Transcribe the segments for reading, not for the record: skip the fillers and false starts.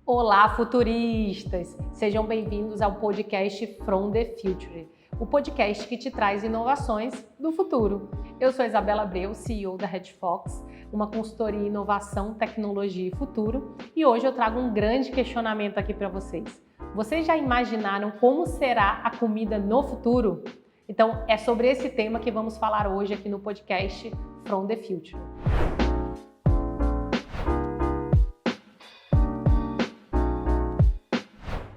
Olá, futuristas! Sejam bem-vindos ao podcast From the Future, o podcast que te traz inovações do futuro. Eu sou Isabela Abreu, CEO da Red Fox, uma consultoria em inovação, tecnologia e futuro, e hoje eu trago um grande questionamento aqui para vocês. Vocês já imaginaram como será a comida no futuro? Então, é sobre esse tema que vamos falar hoje aqui no podcast From the Future.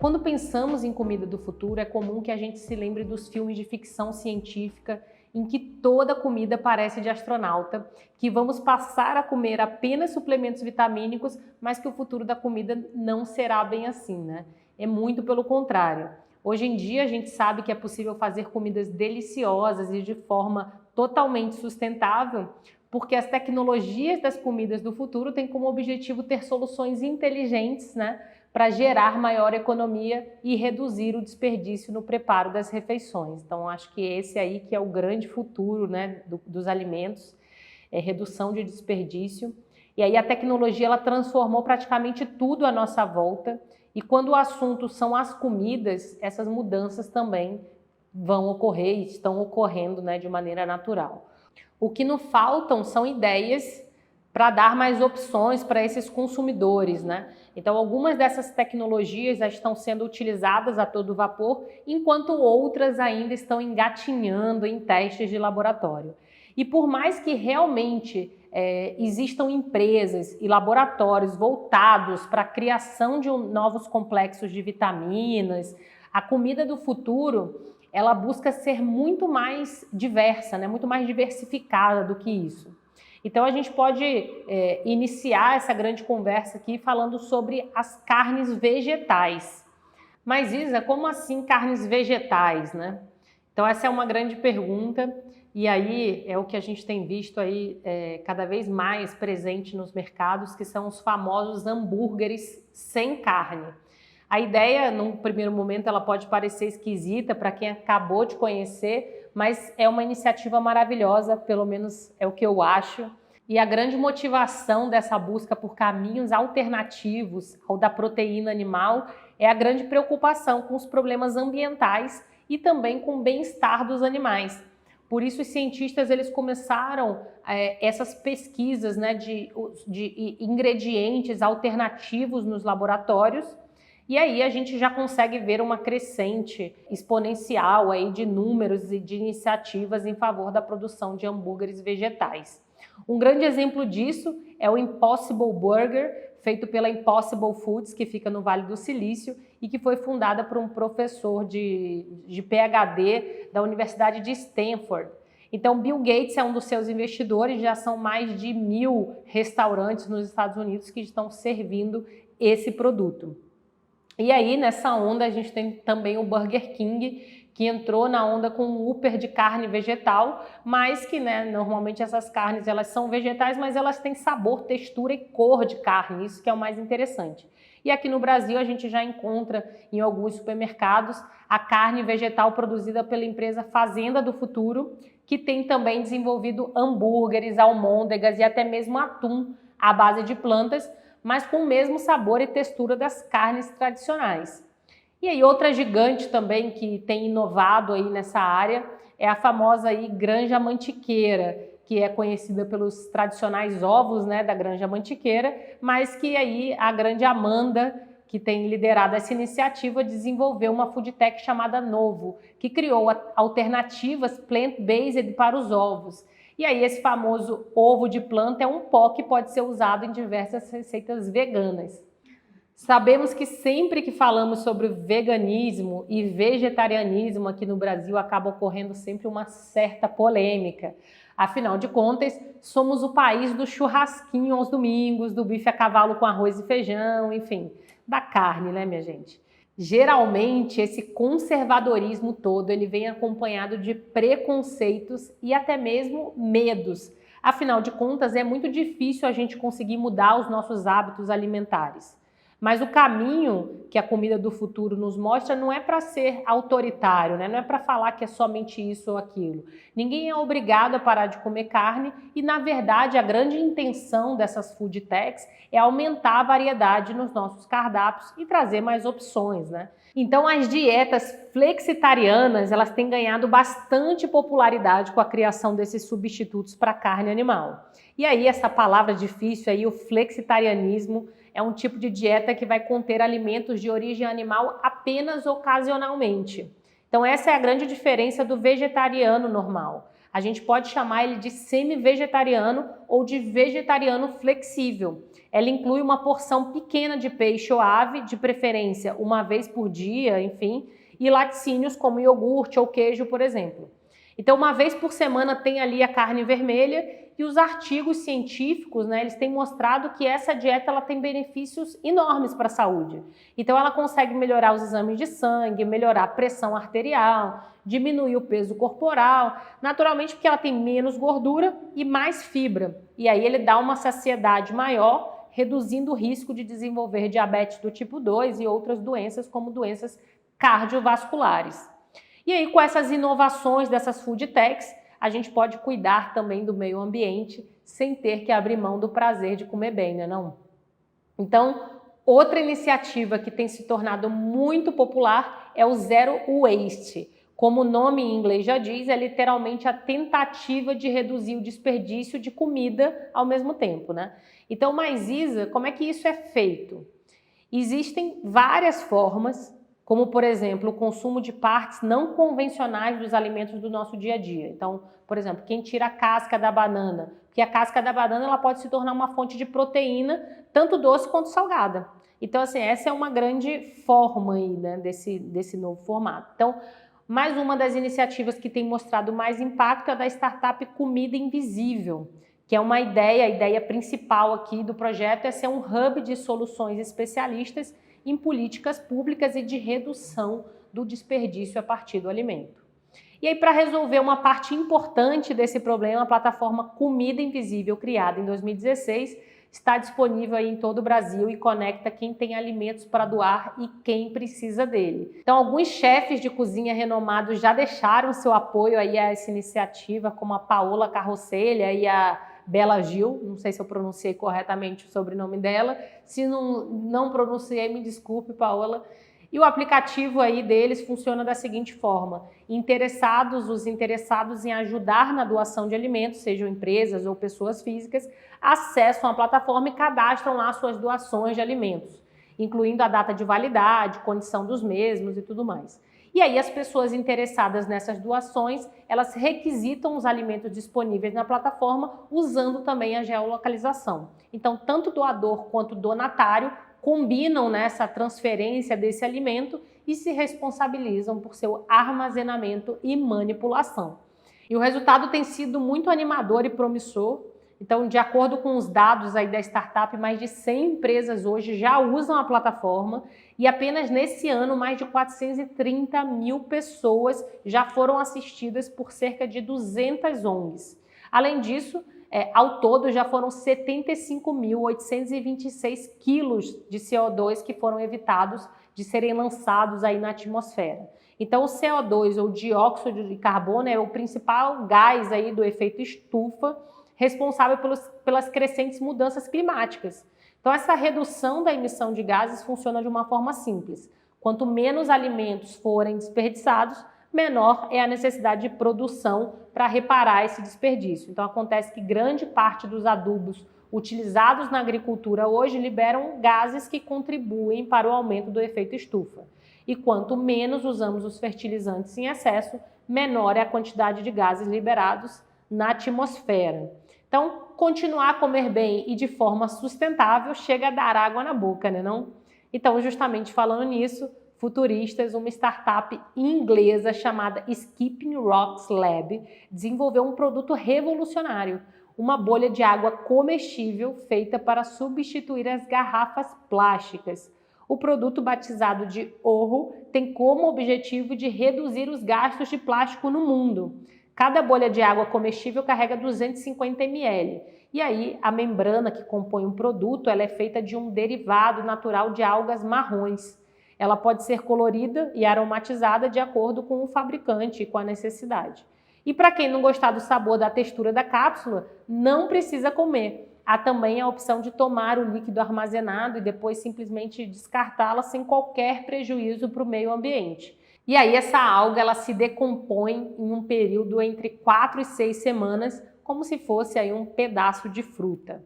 Quando pensamos em comida do futuro, é comum que a gente se lembre dos filmes de ficção científica em que toda comida parece de astronauta, que vamos passar a comer apenas suplementos vitamínicos, mas que o futuro da comida não será bem assim, né? É muito pelo contrário. Hoje em dia a gente sabe que é possível fazer comidas deliciosas e de forma totalmente sustentável, porque as tecnologias das comidas do futuro têm como objetivo ter soluções inteligentes, né, para gerar maior economia e reduzir o desperdício no preparo das refeições. Então, acho que esse aí que é o grande futuro, né, dos alimentos, é redução de desperdício. E aí a tecnologia ela transformou praticamente tudo à nossa volta. E quando o assunto são as comidas, essas mudanças também vão ocorrer e estão ocorrendo, né, de maneira natural. O que nos faltam são ideias para dar mais opções para esses consumidores, né? Então, algumas dessas tecnologias já estão sendo utilizadas a todo vapor, enquanto outras ainda estão engatinhando em testes de laboratório. E por mais que realmente existam empresas e laboratórios voltados para a criação de novos complexos de vitaminas, a comida do futuro, ela busca ser muito mais diversa, né? Muito mais diversificada do que isso. Então a gente pode iniciar essa grande conversa aqui falando sobre as carnes vegetais. Mas Isa, como assim carnes vegetais, né? Então essa é uma grande pergunta e aí é o que a gente tem visto aí cada vez mais presente nos mercados, que são os famosos hambúrgueres sem carne. A ideia, num primeiro momento, ela pode parecer esquisita para quem acabou de conhecer, mas é uma iniciativa maravilhosa, pelo menos é o que eu acho. E a grande motivação dessa busca por caminhos alternativos ao da proteína animal é a grande preocupação com os problemas ambientais e também com o bem-estar dos animais. Por isso, os cientistas eles começaram essas pesquisas, né, de ingredientes alternativos nos laboratórios. E aí a gente já consegue ver uma crescente exponencial aí de números e de iniciativas em favor da produção de hambúrgueres vegetais. Um grande exemplo disso é o Impossible Burger, feito pela Impossible Foods, que fica no Vale do Silício e que foi fundada por um professor de PhD da Universidade de Stanford. Então, Bill Gates é um dos seus investidores, já são mais de 1.000 restaurantes nos Estados Unidos que estão servindo esse produto. E aí, nessa onda, a gente tem também o Burger King, que entrou na onda com um Whopper de carne vegetal, mas que, né, normalmente essas carnes elas são vegetais, mas elas têm sabor, textura e cor de carne, isso que é o mais interessante. E aqui no Brasil a gente já encontra em alguns supermercados a carne vegetal produzida pela empresa Fazenda do Futuro, que tem também desenvolvido hambúrgueres, almôndegas e até mesmo atum à base de plantas, mas com o mesmo sabor e textura das carnes tradicionais. E aí outra gigante também que tem inovado aí nessa área é a famosa aí Granja Mantiqueira, que é conhecida pelos tradicionais ovos, né, da Granja Mantiqueira, mas que aí a grande Amanda, que tem liderado essa iniciativa, desenvolveu uma food tech chamada Novo, que criou alternativas plant-based para os ovos. E aí esse famoso ovo de planta é um pó que pode ser usado em diversas receitas veganas. Sabemos que sempre que falamos sobre veganismo e vegetarianismo aqui no Brasil acaba ocorrendo sempre uma certa polêmica. Afinal de contas, somos o país do churrasquinho aos domingos, do bife a cavalo com arroz e feijão, enfim, da carne, né, minha gente? Geralmente, esse conservadorismo todo ele vem acompanhado de preconceitos e até mesmo medos. Afinal de contas, é muito difícil a gente conseguir mudar os nossos hábitos alimentares. Mas o caminho que a comida do futuro nos mostra não é para ser autoritário, né? Não é para falar que é somente isso ou aquilo. Ninguém é obrigado a parar de comer carne e, na verdade, a grande intenção dessas food techs é aumentar a variedade nos nossos cardápios e trazer mais opções, né? Então, as dietas flexitarianas, elas têm ganhado bastante popularidade com a criação desses substitutos para carne animal. E aí, essa palavra difícil aí, o flexitarianismo, é um tipo de dieta que vai conter alimentos de origem animal apenas ocasionalmente. Então, essa é a grande diferença do vegetariano normal. A gente pode chamar ele de semi-vegetariano ou de vegetariano flexível. Ela inclui uma porção pequena de peixe ou ave, de preferência uma vez por dia, enfim, e laticínios como iogurte ou queijo, por exemplo. Então, uma vez por semana tem ali a carne vermelha e os artigos científicos, né, eles têm mostrado que essa dieta ela tem benefícios enormes para a saúde. Então, ela consegue melhorar os exames de sangue, melhorar a pressão arterial, diminuir o peso corporal, naturalmente porque ela tem menos gordura e mais fibra. E aí ele dá uma saciedade maior, reduzindo o risco de desenvolver diabetes do tipo 2 e outras doenças, como doenças cardiovasculares. E aí, com essas inovações dessas food techs, a gente pode cuidar também do meio ambiente sem ter que abrir mão do prazer de comer bem, né, não? Então, outra iniciativa que tem se tornado muito popular é o Zero Waste. Como o nome em inglês já diz, é literalmente a tentativa de reduzir o desperdício de comida ao mesmo tempo, né? Então, mas Isa, como é que isso é feito? Existem várias formas, como, por exemplo, o consumo de partes não convencionais dos alimentos do nosso dia a dia. Então, por exemplo, quem tira a casca da banana, porque a casca da banana ela pode se tornar uma fonte de proteína, tanto doce quanto salgada. Então, assim, essa é uma grande forma aí, né, desse novo formato. Então, mais uma das iniciativas que tem mostrado mais impacto é a da startup Comida Invisível, que é uma ideia, a ideia principal aqui do projeto é ser um hub de soluções especialistas em políticas públicas e de redução do desperdício a partir do alimento. E aí, para resolver uma parte importante desse problema, a plataforma Comida Invisível, criada em 2016, está disponível aí em todo o Brasil e conecta quem tem alimentos para doar e quem precisa dele. Então, alguns chefes de cozinha renomados já deixaram seu apoio aí a essa iniciativa, como a Paola Carrocelha e a Bela Gil, não sei se eu pronunciei corretamente o sobrenome dela, se não pronunciei, me desculpe, Paola. E o aplicativo aí deles funciona da seguinte forma: os interessados em ajudar na doação de alimentos, sejam empresas ou pessoas físicas, acessam a plataforma e cadastram lá suas doações de alimentos, incluindo a data de validade, condição dos mesmos e tudo mais. E aí as pessoas interessadas nessas doações, elas requisitam os alimentos disponíveis na plataforma usando também a geolocalização. Então, tanto doador quanto donatário combinam nessa transferência desse alimento e se responsabilizam por seu armazenamento e manipulação. E o resultado tem sido muito animador e promissor. Então, de acordo com os dados aí da startup, mais de 100 empresas hoje já usam a plataforma e apenas nesse ano mais de 430 mil pessoas já foram assistidas por cerca de 200 ONGs. Além disso, ao todo já foram 75.826 quilos de CO2 que foram evitados de serem lançados aí na atmosfera. Então, o CO2 ou dióxido de carbono é o principal gás aí do efeito estufa, responsável pelas crescentes mudanças climáticas. Então, essa redução da emissão de gases funciona de uma forma simples. Quanto menos alimentos forem desperdiçados, menor é a necessidade de produção para reparar esse desperdício. Então, acontece que grande parte dos adubos utilizados na agricultura hoje liberam gases que contribuem para o aumento do efeito estufa. E quanto menos usamos os fertilizantes em excesso, menor é a quantidade de gases liberados na atmosfera. Então, continuar a comer bem e de forma sustentável chega a dar água na boca, né, não? Então, justamente falando nisso, Futuristas, uma startup inglesa chamada Skipping Rocks Lab, desenvolveu um produto revolucionário, uma bolha de água comestível feita para substituir as garrafas plásticas. O produto, batizado de Orro, tem como objetivo de reduzir os gastos de plástico no mundo. Cada bolha de água comestível carrega 250 ml E aí a membrana que compõe um produto, ela é feita de um derivado natural de algas marrons. Ela pode ser colorida e aromatizada de acordo com o fabricante e com a necessidade. E para quem não gostar do sabor, da textura da cápsula, não precisa comer. Há também a opção de tomar o líquido armazenado e depois simplesmente descartá-la sem qualquer prejuízo para o meio ambiente. E aí essa alga ela se decompõe em um período entre 4 e 6 semanas, como se fosse aí um pedaço de fruta.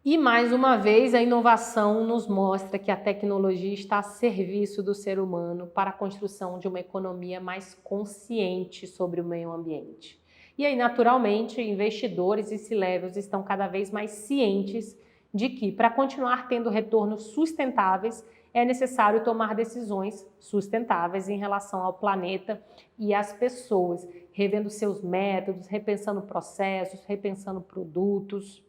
E mais uma vez a inovação nos mostra que a tecnologia está a serviço do ser humano para a construção de uma economia mais consciente sobre o meio ambiente. E aí, naturalmente, investidores e C-levels estão cada vez mais cientes de que, para continuar tendo retornos sustentáveis, é necessário tomar decisões sustentáveis em relação ao planeta e às pessoas, revendo seus métodos, repensando processos, repensando produtos.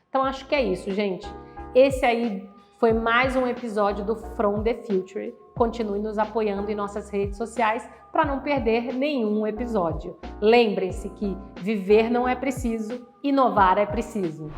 Então, acho que é isso, gente. Esse aí foi mais um episódio do From the Future. Continue nos apoiando em nossas redes sociais para não perder nenhum episódio. Lembrem-se que viver não é preciso, inovar é preciso.